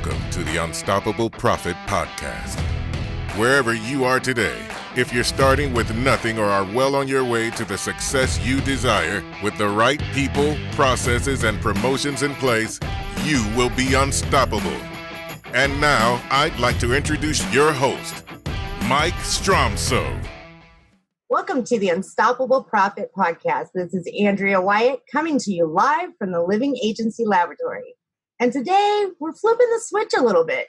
Welcome to the Unstoppable Profit Podcast. Wherever you are today, if you're starting with nothing or are well on your way to the success you desire, with the right people, processes, and promotions in place, you will be unstoppable. And now, I'd like to introduce your host, Mike Stromsoe. Welcome to the Unstoppable Profit Podcast. This is Andrea Wyatt coming to you live from the Living Agency Laboratory. And today we're flipping the switch a little bit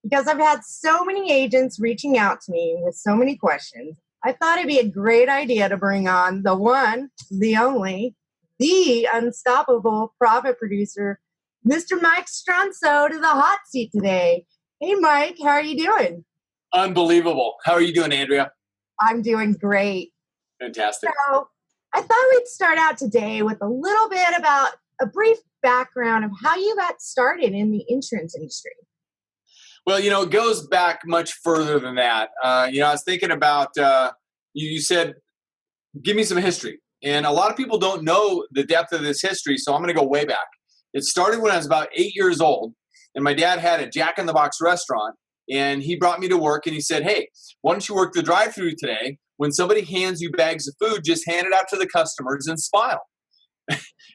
because I've had so many agents reaching out to me with so many questions. I thought it'd be a great idea to bring on the one, the only, the unstoppable profit producer, Mr. Mike Stromsoe, to the hot seat today. Hey, Mike, how are you doing? Unbelievable. How are you doing, Andrea? I'm doing great. Fantastic. So I thought we'd start out today with a little bit about a brief background of how you got started in the insurance industry. Well, it goes back much further than that. I was thinking about, you said, give me some history. And a lot of people don't know the depth of this history, so I'm going to go way back. It started when I was about 8 years old, and my dad had a Jack in the Box restaurant, and he brought me to work, and he said, hey, why don't you work the drive-thru today? When somebody hands you bags of food, just hand it out to the customers and smile.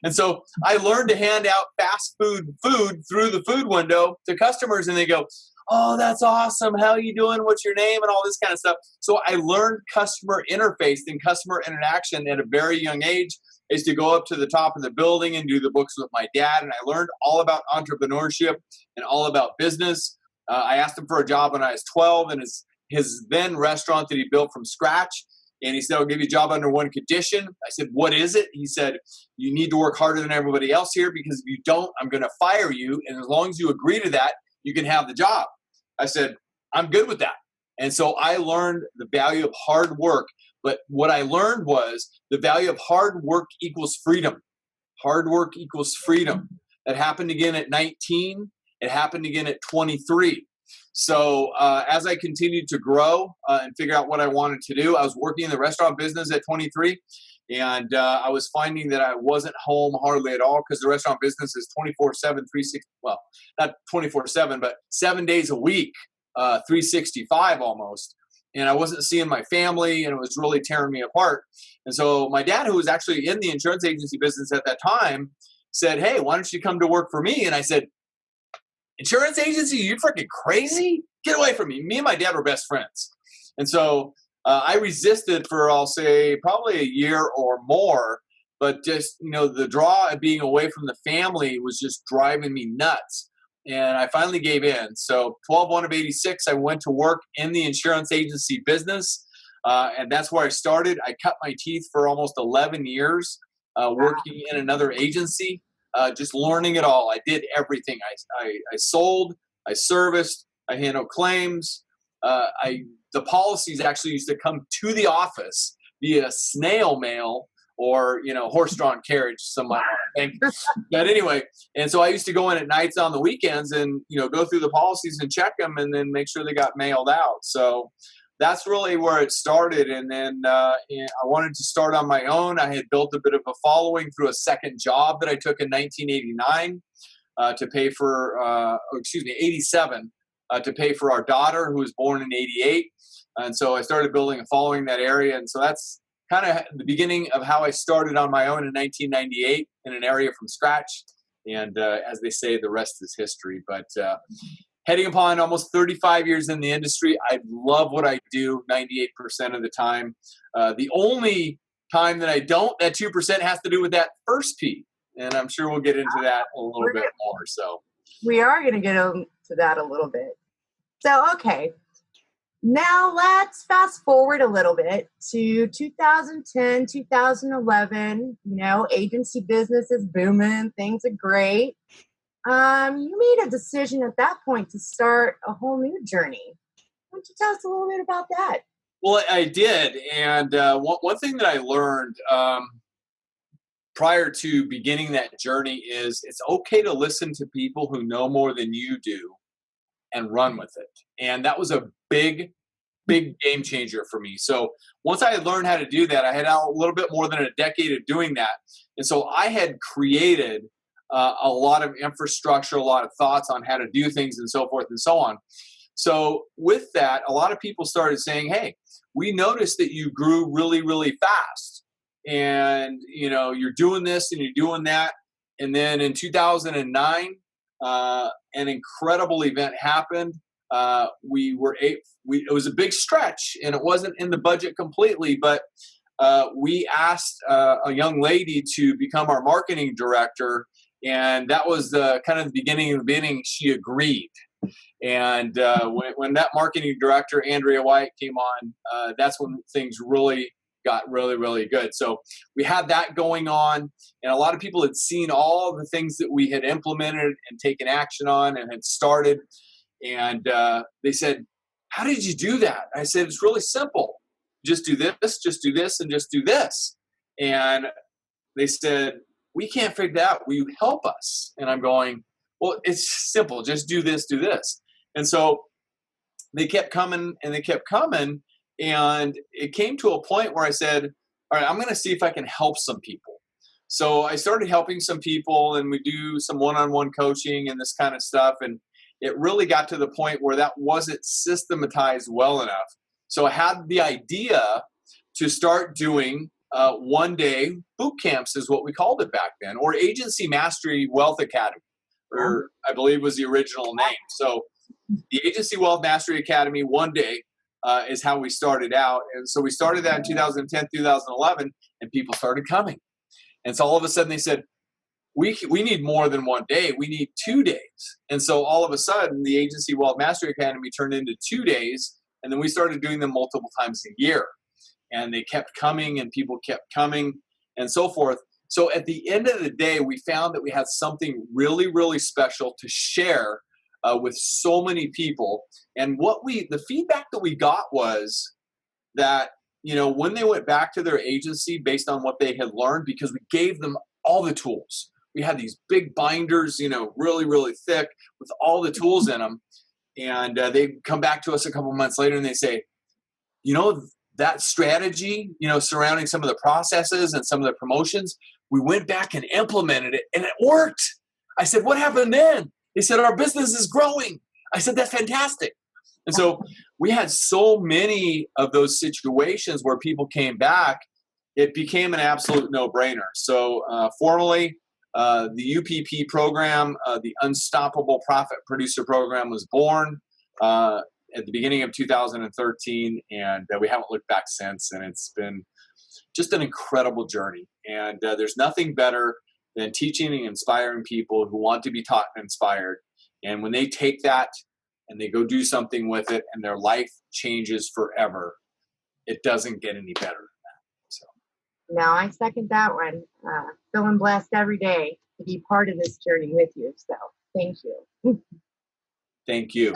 And so I learned to hand out fast food through the food window to customers, and they go, oh, that's awesome. How are you doing? What's your name? And all this kind of stuff. So I learned customer interface and customer interaction at a very young age. I used to go up to the top of the building and do the books with my dad, and I learned all about entrepreneurship and all about business. I asked him for a job when I was 12 in his then restaurant that he built from scratch. And he said, I'll give you a job under one condition. I said, what is it? He said, you need to work harder than everybody else here, because if you don't, I'm going to fire you. And as long as you agree to that, you can have the job. I said, I'm good with that. And so I learned the value of hard work. But what I learned was the value of hard work equals freedom. Hard work equals freedom. That happened again at 19. It happened again at 23. So as I continued to grow and figure out what I wanted to do, I was working in the restaurant business at 23, and I was finding that I wasn't home hardly at all, because the restaurant business is 24/7, 360. Well, not 24/7, but 7 days a week, 365 almost. And I wasn't seeing my family, and it was really tearing me apart. And so my dad, who was actually in the insurance agency business at that time, said, hey, why don't you come to work for me? And I said, insurance agency? You freaking crazy? Get away from me. Me and my dad were best friends. And so I resisted for, I'll say, probably a year or more. But just, the draw of being away from the family was just driving me nuts. And I finally gave in. So 12/1 of 86, I went to work in the insurance agency business. And that's where I started. I cut my teeth for almost 11 years working in another agency. Just learning it all. I did everything. I sold, I serviced, I handled claims. The policies actually used to come to the office via snail mail or, horse-drawn carriage, some might think. But anyway, and so I used to go in at nights on the weekends and, go through the policies and check them and then make sure they got mailed out. So that's really where it started. And then I wanted to start on my own. I had built a bit of a following through a second job that I took in 1989 to pay for, 87, to pay for our daughter, who was born in 88. And so I started building a following in that area. And so that's kind of the beginning of how I started on my own in 1998 in an area from scratch. And as they say, the rest is history. But heading upon almost 35 years in the industry, I love what I do 98% of the time. The only time that I don't, that 2% has to do with that first P. And I'm sure we'll get into that a little bit more. So we are going to get into that a little bit. So, okay. Now let's fast forward a little bit to 2010, 2011. Agency business is booming. Things are great. You made a decision at that point to start a whole new journey. Why don't you tell us a little bit about that? Well, I did. And one thing that I learned prior to beginning that journey is it's okay to listen to people who know more than you do and run with it. And that was a big game changer for me. So once I had learned how to do that, I had a little bit more than a decade of doing that. And so I had created a lot of infrastructure, a lot of thoughts on how to do things and so forth and so on. So with that, a lot of people started saying, hey, we noticed that you grew really, really fast. And, you're doing this and you're doing that. And then in 2009, an incredible event happened. It was a big stretch and it wasn't in the budget completely, but we asked a young lady to become our marketing director. And that was the kind of the beginning of the beginning. She agreed. And when that marketing director, Andrea Wyatt, came on, that's when things really got really, really good. So we had that going on, and a lot of people had seen all the things that we had implemented and taken action on and had started. And they said, how did you do that? I said, it's really simple. Just do this, and just do this. And they said, we can't figure that out. Will you help us? And I'm going, well, it's simple. Just do this, do this. And so they kept coming and they kept coming. And it came to a point where I said, all right, I'm going to see if I can help some people. So I started helping some people, and we do some one-on-one coaching and this kind of stuff. And it really got to the point where that wasn't systematized well enough. So I had the idea to start doing one-day boot camps is what we called it back then, or Agency Mastery Wealth Academy, or I believe was the original name. So the Agency Wealth Mastery Academy one day is how we started out. And so we started that in 2010, 2011, and people started coming. And so all of a sudden they said, we need more than one day. We need 2 days. And so all of a sudden the Agency Wealth Mastery Academy turned into 2 days. And then we started doing them multiple times a year. And they kept coming and people kept coming and so forth. So at the end of the day, we found that we had something really, really special to share with so many people. And the feedback that we got was that, when they went back to their agency based on what they had learned, because we gave them all the tools. We had these big binders, really, really thick with all the tools in them. And they come back to us a couple months later and they say, that strategy, surrounding some of the processes and some of the promotions, we went back and implemented it and it worked. I said, what happened then? They said, our business is growing. I said, that's fantastic. And so we had so many of those situations where people came back, it became an absolute no-brainer. So formally, the UPP program, the Unstoppable Profit Producer Program, was born at the beginning of 2013, and we haven't looked back since. And it's been just an incredible journey. And there's nothing better than teaching and inspiring people who want to be taught and inspired. And when they take that and they go do something with it and their life changes forever, it doesn't get any better than that. So. No, I second that one. Feeling blessed every day to be part of this journey with you. So thank you. Thank you. So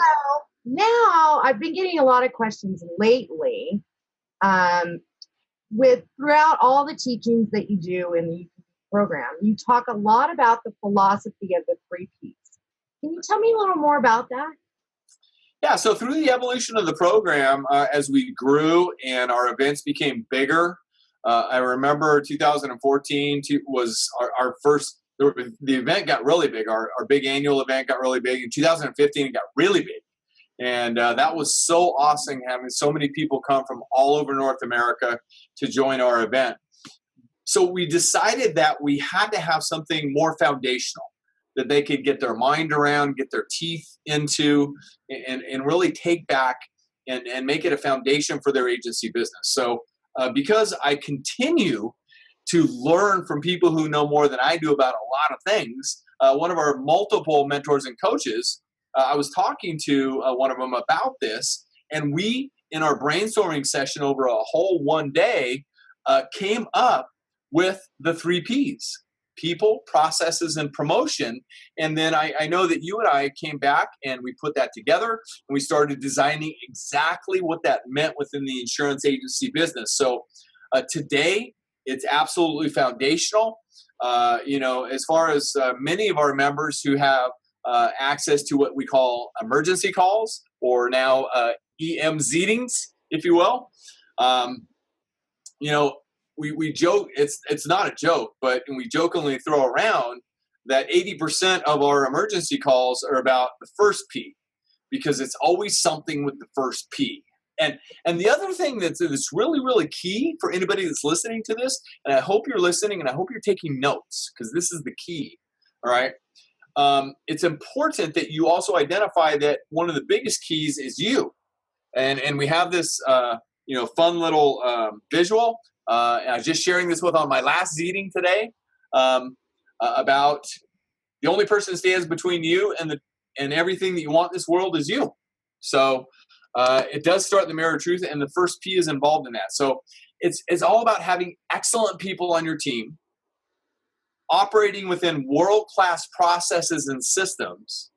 now I've been getting a lot of questions lately throughout all the teachings that you do in the program. You talk a lot about the philosophy of the 3 Ps. Can you tell me a little more about that? Yeah, so through the evolution of the program, as we grew and our events became bigger, I remember 2014 was our first, the event got really big. Our big annual event got really big. In 2015, it got really big. And that was so awesome, having so many people come from all over North America to join our event. So we decided that we had to have something more foundational that they could get their mind around, get their teeth into, and really take back and make it a foundation for their agency business. So because I continue to learn from people who know more than I do about a lot of things, one of our multiple mentors and coaches, I was talking to one of them about this, and we, in our brainstorming session over a whole one day, came up with the 3 Ps: people, processes, and promotion. And then I know that you and I came back and we put that together and we started designing exactly what that meant within the insurance agency business. So today, it's absolutely foundational. As far as many of our members who have access to what we call emergency calls, or now EMZings, if you will. We joke, it's not a joke, but we jokingly throw around that 80% of our emergency calls are about the first P, because it's always something with the first P. And the other thing that's really, really key for anybody that's listening to this, and I hope you're listening and I hope you're taking notes, because this is the key, all right? It's important that you also identify that one of the biggest keys is you. And we have this, fun little visual. And I was just sharing this on my last Zeeting today about the only person that stands between you and everything that you want in this world is you. So it does start in the mirror of truth, and the first P is involved in that. So it's all about having excellent people on your team, operating within world-class processes and systems,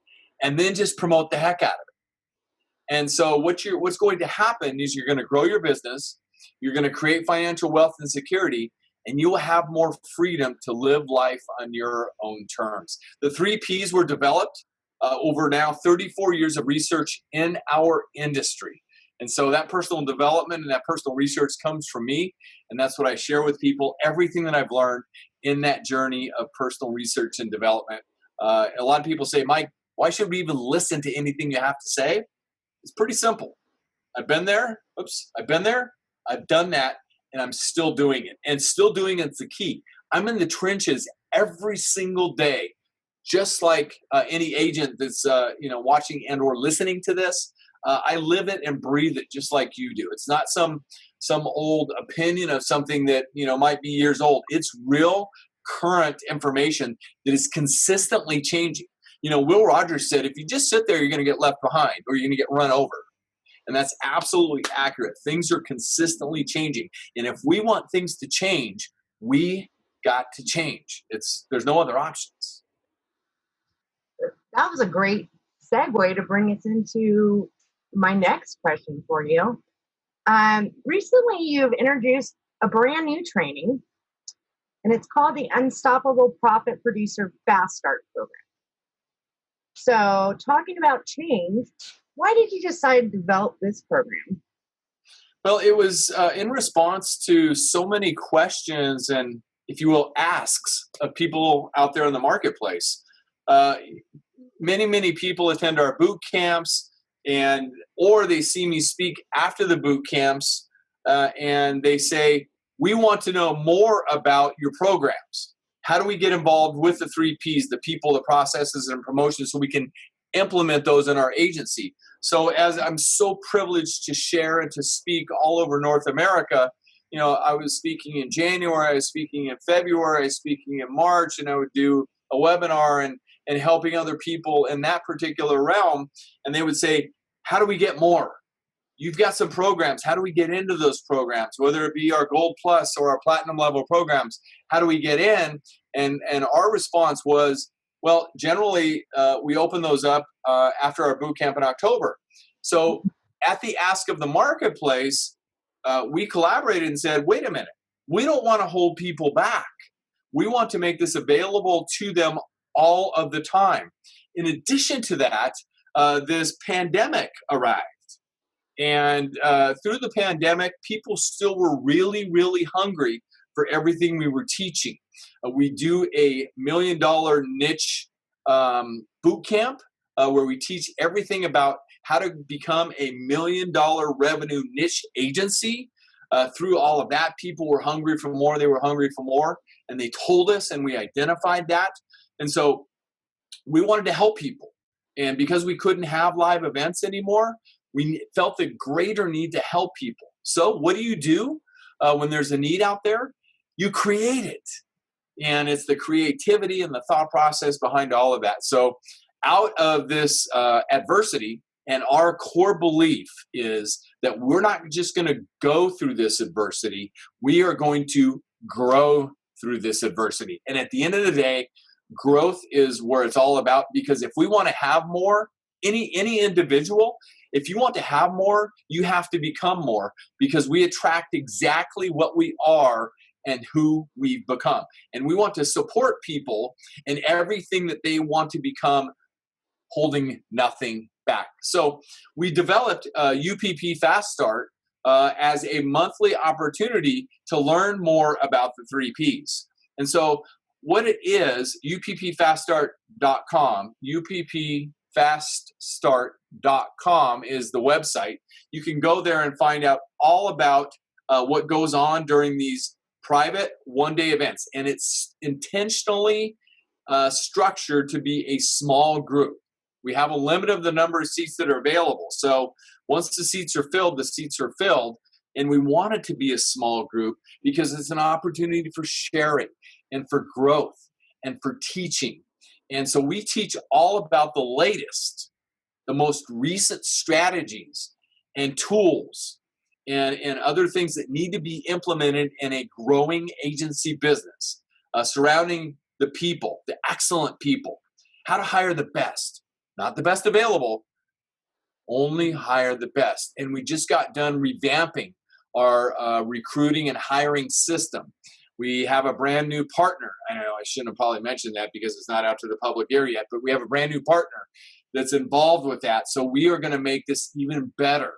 and then just promote the heck out of it. And so what's going to happen is you're going to grow your business, you're going to create financial wealth and security, and you will have more freedom to live life on your own terms. The 3 Ps were developed over now 34 years of research in our industry. And so that personal development and that personal research comes from me, and that's what I share with people, everything that I've learned in that journey of personal research and development. A lot of people say, Mike, why should we even listen to anything you have to say? It's pretty simple. I've been there. I've done that, and I'm still doing it. And still doing it's the key. I'm in the trenches every single day, just like any agent that's watching and or listening to this. I live it and breathe it just like you do. It's not some old opinion of something that might be years old. It's real current information that is consistently changing. Will Rogers said, if you just sit there, you're going to get left behind or you're going to get run over. And that's absolutely accurate. Things are consistently changing. And if we want things to change, we got to change. There's no other options. That was a great segue to bring us into my next question for you. Recently, you've introduced a brand new training, and it's called the Unstoppable Profit Producer Fast Start program. So, talking about change, why did you decide to develop this program? Well, it was in response to so many questions and, if you will, asks of people out there in the marketplace. Many people attend our boot camps, or they see me speak after the boot camps, and they say, we want to know more about your programs. How do we get involved with the 3 Ps, the people, the processes, and promotions, so we can implement those in our agency? So as I'm so privileged to share and to speak all over North America, I was speaking in January, I was speaking in February, I was speaking in March, and I would do a webinar and helping other people in that particular realm. And they would say, how do we get more? You've got some programs. How do we get into those programs? Whether it be our Gold Plus or our Platinum level programs, how do we get in? And our response was, well, generally, we open those up after our boot camp in October. So at the ask of the marketplace, we collaborated and said, wait a minute, we don't want to hold people back. We want to make this available to them all of the time. In addition to that, this pandemic arrived. And through the pandemic, people still were really, really hungry for everything we were teaching. We do a $1 million niche boot camp where we teach everything about how to become a $1 million revenue niche agency. Through all of that, people were hungry for more. They were hungry for more. And they told us, and we identified that. And so we wanted to help people. And because we couldn't have live events anymore, we felt the greater need to help people. So what do you do when there's a need out there? You create it. And it's the creativity and the thought process behind all of that. So out of this adversity, and our core belief is that we're not just going to go through this adversity. We are going to grow through this adversity. And at the end of the day, growth is where it's all about, because if we want to have more, any individual, if you want to have more, you have to become more, because we attract exactly what we are and who we've become. And we want to support people in everything that they want to become, holding nothing back. So we developed UPP Fast Start as a monthly opportunity to learn more about the 3 Ps. And so what it is, UPPFastStart.com, UPPFastStart.com is the website. You can go there and find out all about what goes on during these private one-day events. And it's intentionally structured to be a small group. We have a limit of the number of seats that are available. So once the seats are filled, the seats are filled. And we want it to be a small group because it's an opportunity for sharing and for growth and for teaching. And so we teach all about the latest, the most recent strategies and tools and other things that need to be implemented in a growing agency business surrounding the people, the excellent people, how to hire the best, not the best available, only hire the best. And we just got done revamping our recruiting and hiring system. We have a brand new partner. I know I shouldn't have probably mentioned that because it's not out to the public ear yet, but we have a brand new partner that's involved with that. So we are going to make this even better.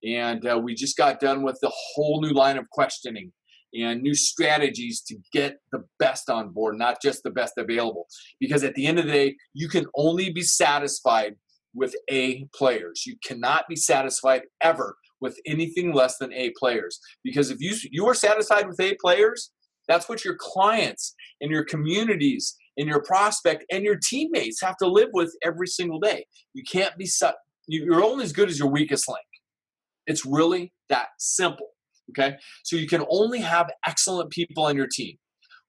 And we just got done with the whole new line of questioning and new strategies to get the best on board, not just the best available. Because at the end of the day, you can only be satisfied with A players. You cannot be satisfied ever with anything less than A players. Because if you are satisfied with A players, that's what your clients and your communities and your prospect and your teammates have to live with every single day. You can't be you're only as good as your weakest link. It's really that simple. Okay? So you can only have excellent people on your team.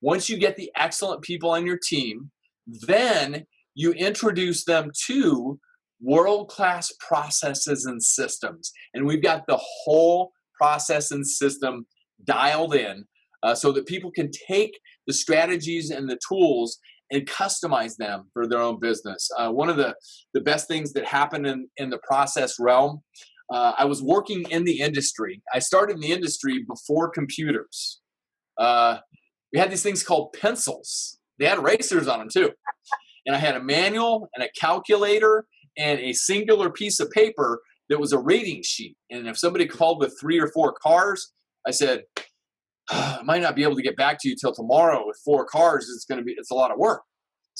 Once you get the excellent people on your team, then you introduce them to world-class processes and systems. And we've got the whole process and system dialed in so that people can take the strategies and the tools and customize them for their own business. One of the best things that happened in the process realm, I was working in the industry. I started in the industry before computers. We had these things called pencils. They had erasers on them too. And I had a manual and a calculator and a singular piece of paper that was a rating sheet. And if somebody called with 3 or 4 cars, I said, I might not be able to get back to you till tomorrow with 4 cars. It's a lot of work.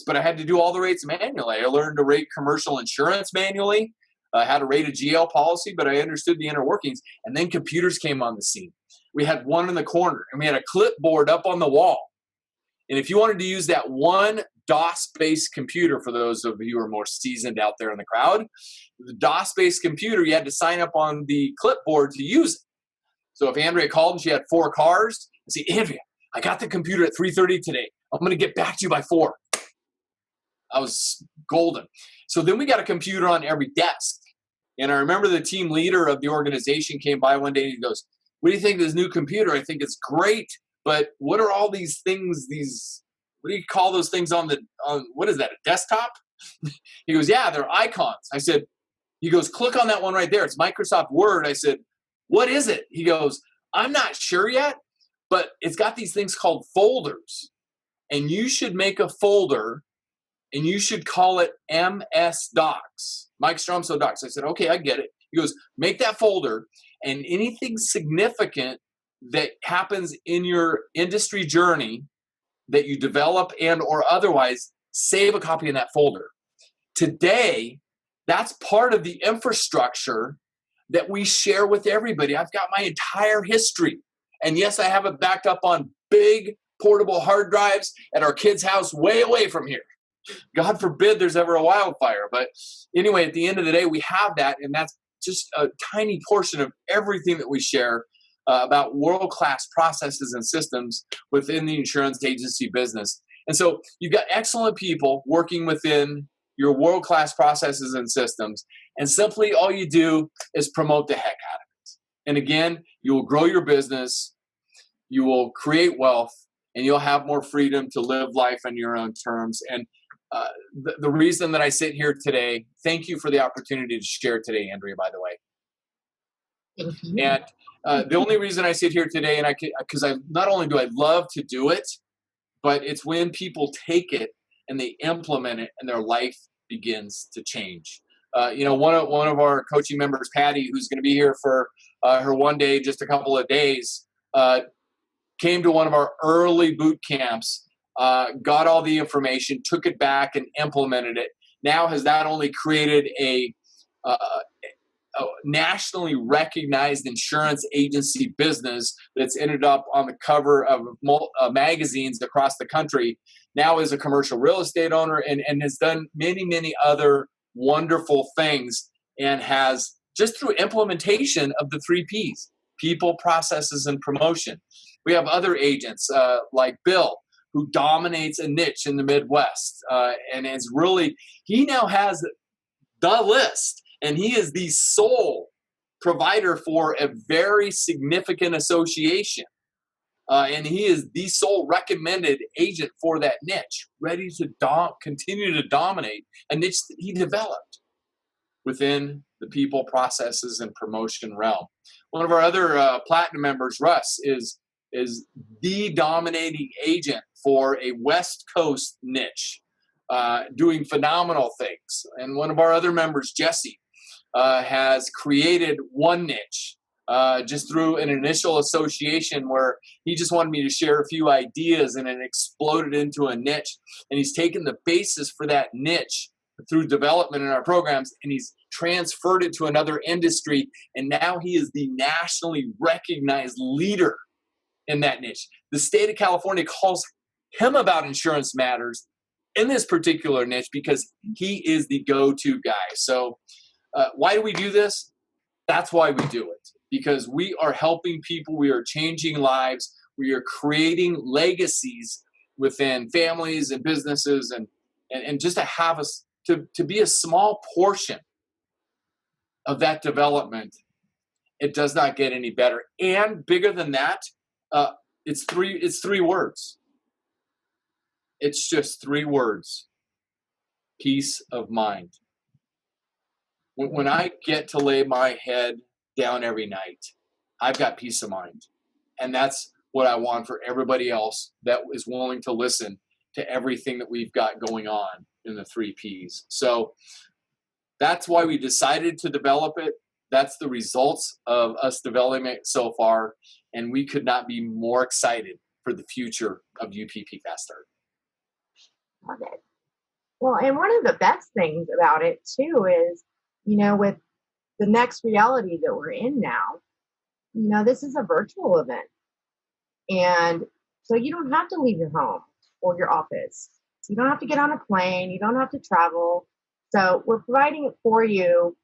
But I had to do all the rates manually. I learned to rate commercial insurance manually. I had to rate a GL policy, but I understood the inner workings. And then computers came on the scene. We had one in the corner, and we had a clipboard up on the wall. And if you wanted to use that one DOS-based computer, for those of you who are more seasoned out there in the crowd, the DOS-based computer, you had to sign up on the clipboard to use it. So if Andrea called and she had 4 cars, I'd say, Andrea, I got the computer at 3:30 today. I'm going to get back to you by 4. I was golden. So then we got a computer on every desk. And I remember the team leader of the organization came by one day and he goes, what do you think of this new computer? I think it's great, but what are all these things, what do you call those things on what is that, a desktop? He goes, yeah, they're icons. He goes, click on that one right there. It's Microsoft Word. I said, what is it? He goes, I'm not sure yet, but it's got these things called folders. And you should make a folder and you should call it MS Docs, Mike Stromsoe Docs. I said, okay, I get it. He goes, make that folder, and anything significant that happens in your industry journey that you develop and or otherwise, save a copy in that folder. Today, that's part of the infrastructure that we share with everybody. I've got my entire history. And yes, I have it backed up on big portable hard drives at our kids' house way away from here. God forbid there's ever a wildfire. But anyway, at the end of the day, we have that, and that's just a tiny portion of everything that we share about world-class processes and systems within the insurance agency business. And so you've got excellent people working within your world-class processes and systems, and simply all you do is promote the heck out of it. And again, you will grow your business, you will create wealth, and you'll have more freedom to live life on your own terms. And the reason that I sit here today, thank you for the opportunity to share today, Andrea, by the way. Thank you. And the only reason I sit here today, because not only do I love to do it, but it's when people take it and they implement it and their life begins to change. One of our coaching members, Patty, who's going to be here for her one day, just a couple of days, came to one of our early boot camps got all the information, took it back and implemented it. Now has not only created a nationally recognized insurance agency business that's ended up on the cover of magazines across the country, now is a commercial real estate owner and has done many, many other wonderful things, and has, just through implementation of the 3 Ps, people, processes, and promotion. We have other agents like Bill, who dominates a niche in the Midwest, and is really, he now has the list, and he is the sole provider for a very significant association. And he is the sole recommended agent for that niche, ready to continue to dominate a niche that he developed within the people, processes, and promotion realm. One of our other platinum members, Russ, is the dominating agent for a West Coast niche, doing phenomenal things. And one of our other members, Jesse, has created one niche just through an initial association where he just wanted me to share a few ideas, and it exploded into a niche. And he's taken the basis for that niche through development in our programs, and he's transferred it to another industry. And now he is the nationally recognized leader in that niche. The state of California calls him about insurance matters in this particular niche because he is the go-to guy. So why do we do this? That's why we do it, because we are helping people. We are changing lives. We are creating legacies within families and businesses, and just to have us to be a small portion of that development. It does not get any better. And bigger than that, it's three words. It's just 3 words. Peace of mind. When I get to lay my head down every night, I've got peace of mind. And that's what I want for everybody else that is willing to listen to everything that we've got going on in the 3 Ps. So that's why we decided to develop it. That's the results of us developing it so far. And we could not be more excited for the future of UPP Fast Start. Love it. Well, and one of the best things about it too is, with the next reality that we're in now, this is a virtual event. And so you don't have to leave your home or your office. You don't have to get on a plane. You don't have to travel. So we're providing it for you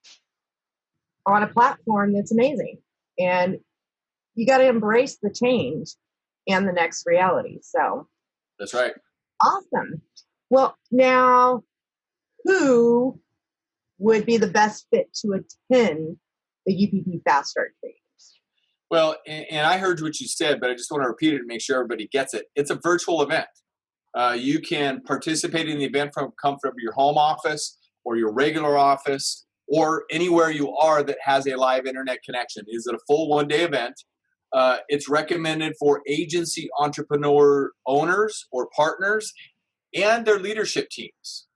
on a platform that's amazing. And you got to embrace the change and the next reality. So that's right. Awesome. Well, now, who would be the best fit to attend the UPP Fast Start trainings? Well, and I heard what you said, but I just want to repeat it to make sure everybody gets it. It's a virtual event. You can participate in the event from comfort of your home office or your regular office or anywhere you are that has a live internet connection. Is it a full one-day event? It's recommended for agency entrepreneur owners or partners and their leadership teams.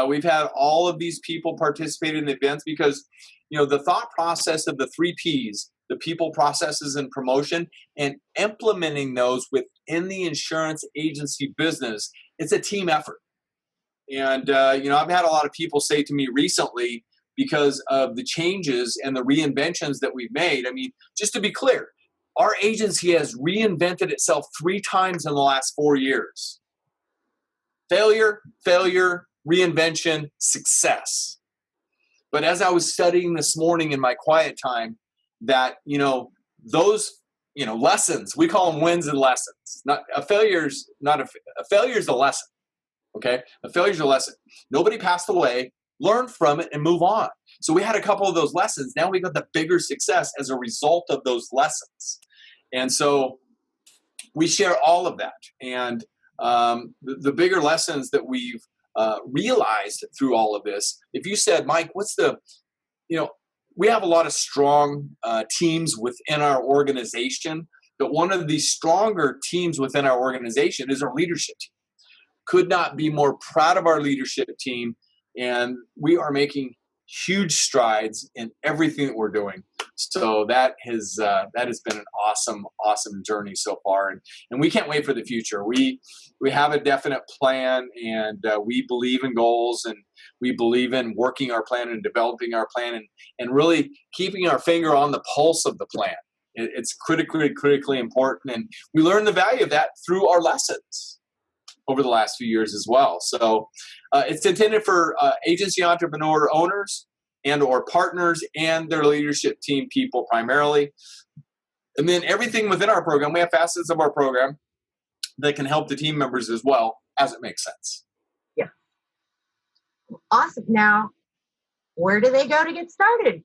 We've had all of these people participate in the events because, the thought process of the 3 Ps, the people, processes, and promotion, and implementing those within the insurance agency business, it's a team effort. And, I've had a lot of people say to me recently, because of the changes and the reinventions that we've made. I mean, just to be clear, our agency has reinvented itself 3 times in the last 4 years. Failure, reinvention, success. But as I was studying this morning in my quiet time, that, those, lessons, we call them wins and lessons. A failure's a lesson. Okay? A failure's a lesson. Nobody passed away. Learn from it and move on. So we had a couple of those lessons. Now we got the bigger success as a result of those lessons. And so we share all of that. And the bigger lessons that we've realized through all of this, if you said, Mike, we have a lot of strong teams within our organization, but one of the stronger teams within our organization is our leadership team. Could not be more proud of our leadership team, and we are making huge strides in everything that we're doing. So that has been an awesome journey so far, and we can't wait for the future. We have a definite plan, and we believe in goals, and we believe in working our plan and developing our plan, and really keeping our finger on the pulse of the plan. It's critically important, and we learn the value of that through our lessons over the last few years as well. So it's intended for agency entrepreneur owners and or partners and their leadership team people primarily. And then everything within our program, we have facets of our program that can help the team members as well, as it makes sense. Yeah. Awesome. Now, where do they go to get started?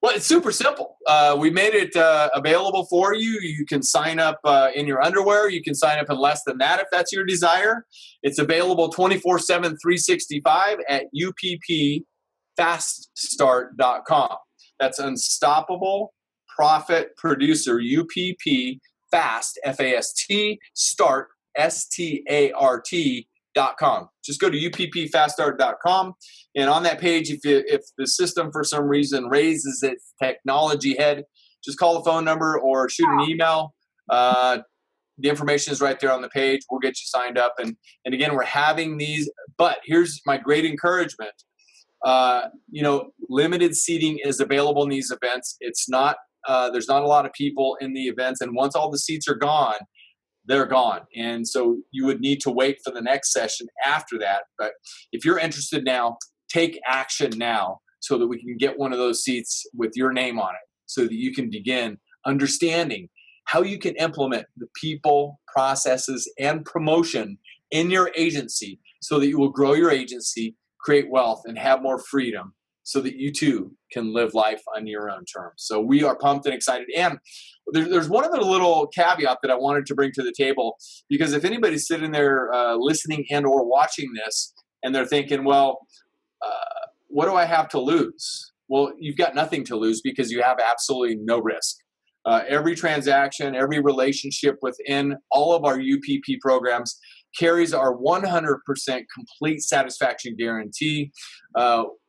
Well, it's super simple. We made it available for you. You can sign up in your underwear. You can sign up in less than that if that's your desire. It's available 24/7, 365 at UPPFastStart.com. That's Unstoppable Profit Producer, UPP Fast, F-A-S-T, Start, START.com. Just go to UPPFastStart.com. And on that page, if the system for some reason raises its technology head, just call the phone number or shoot an email. The information is right there on the page. We'll get you signed up. And again, we're having these, but here's my great encouragement. Limited seating is available in these events. It's not, there's not a lot of people in the events. And once all the seats are gone, they're gone. And so you would need to wait for the next session after that. But if you're interested now, take action now so that we can get one of those seats with your name on it so that you can begin understanding how you can implement the people, processes, and promotion in your agency so that you will grow your agency, create wealth, and have more freedom so that you too can live life on your own terms. So we are pumped and excited. And there's one other little caveat that I wanted to bring to the table, because if anybody's sitting there listening and or watching this and they're thinking, well, what do I have to lose? Well, you've got nothing to lose because you have absolutely no risk. Every transaction, every relationship within all of our UPP programs carries our 100% complete satisfaction guarantee.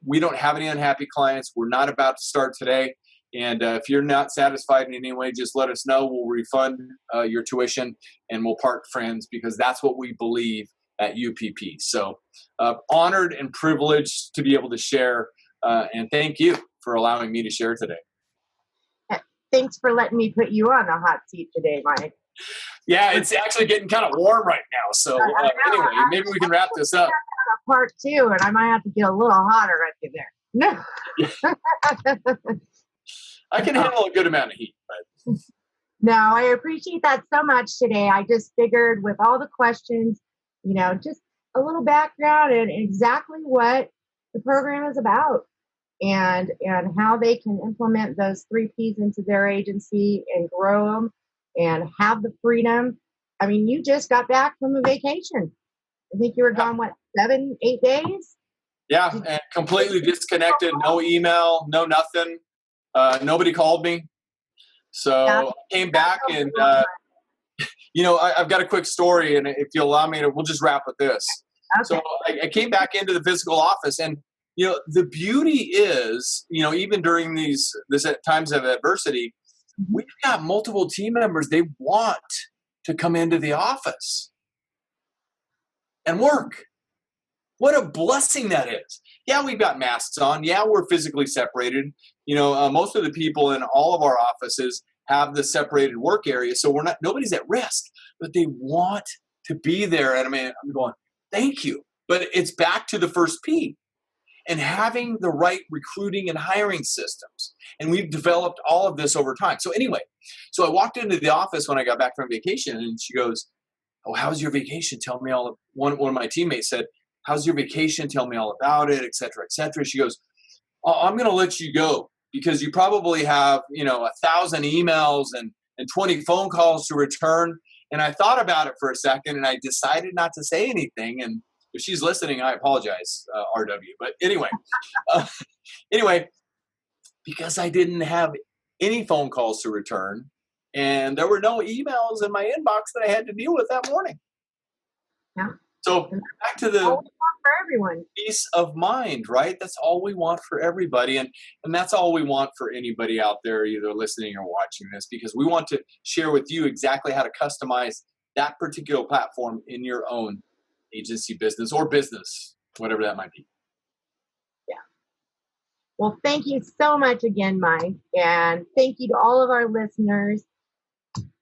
We don't have any unhappy clients. We're not about to start today. And if you're not satisfied in any way, just let us know. We'll refund your tuition and we'll part friends, because that's what we believe at UPP. So honored and privileged to be able to share. And thank you for allowing me to share today. Thanks for letting me put you on the hot seat today, Mike. Yeah, it's actually getting kind of warm right now. So anyway, maybe we can wrap this up. Part two, and I might have to get a little hotter at you there. No. I can handle a good amount of heat. But. No, I appreciate that so much today. I just figured with all the questions, just a little background and exactly what the program is about. And how they can implement those 3 Ps into their agency and grow them and have the freedom. I mean, you just got back from a vacation. I think you were gone, 7, 8 days? Yeah, and completely disconnected. No email, no nothing. Nobody called me. So I came back and, I've got a quick story, and if you'll allow me we'll just wrap with this. Okay. So I came back into the physical office, and the beauty is, even during these times of adversity, we've got multiple team members. They want to come into the office and work. What a blessing that is. Yeah, we've got masks on. Yeah, we're physically separated. Most of the people in all of our offices have the separated work area, so nobody's at risk, but they want to be there. And I'm going, thank you. But it's back to the first P. And having the right recruiting and hiring systems. And we've developed all of this over time. So anyway, I walked into the office when I got back from vacation, and she goes, oh, how's your vacation? Tell me all. One of my teammates said, how's your vacation? Tell me all about it, et cetera, et cetera. She goes, I'm going to let you go because you probably have, 1,000 emails and 20 phone calls to return. And I thought about it for a second, and I decided not to say anything. And if she's listening, I apologize, RW. But anyway, because I didn't have any phone calls to return, and there were no emails in my inbox that I had to deal with that morning. Yeah. So back to the all we want for everyone. peace of mind, right? That's all we want for everybody. And that's all we want for anybody out there, either listening or watching this, because we want to share with you exactly how to customize that particular platform in your own agency business or business, whatever that might be. Yeah. Well, thank you so much again, Mike. And thank you to all of our listeners.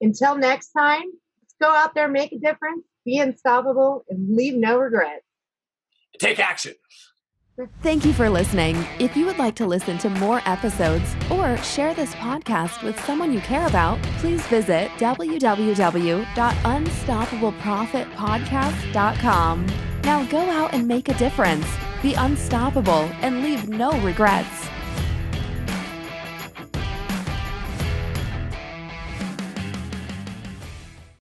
Until next time, let's go out there, make a difference, be unstoppable, and leave no regrets. Take action. Thank you for listening. If you would like to listen to more episodes or share this podcast with someone you care about, please visit www.unstoppableprofitpodcast.com. Now go out and make a difference. Be unstoppable and leave no regrets.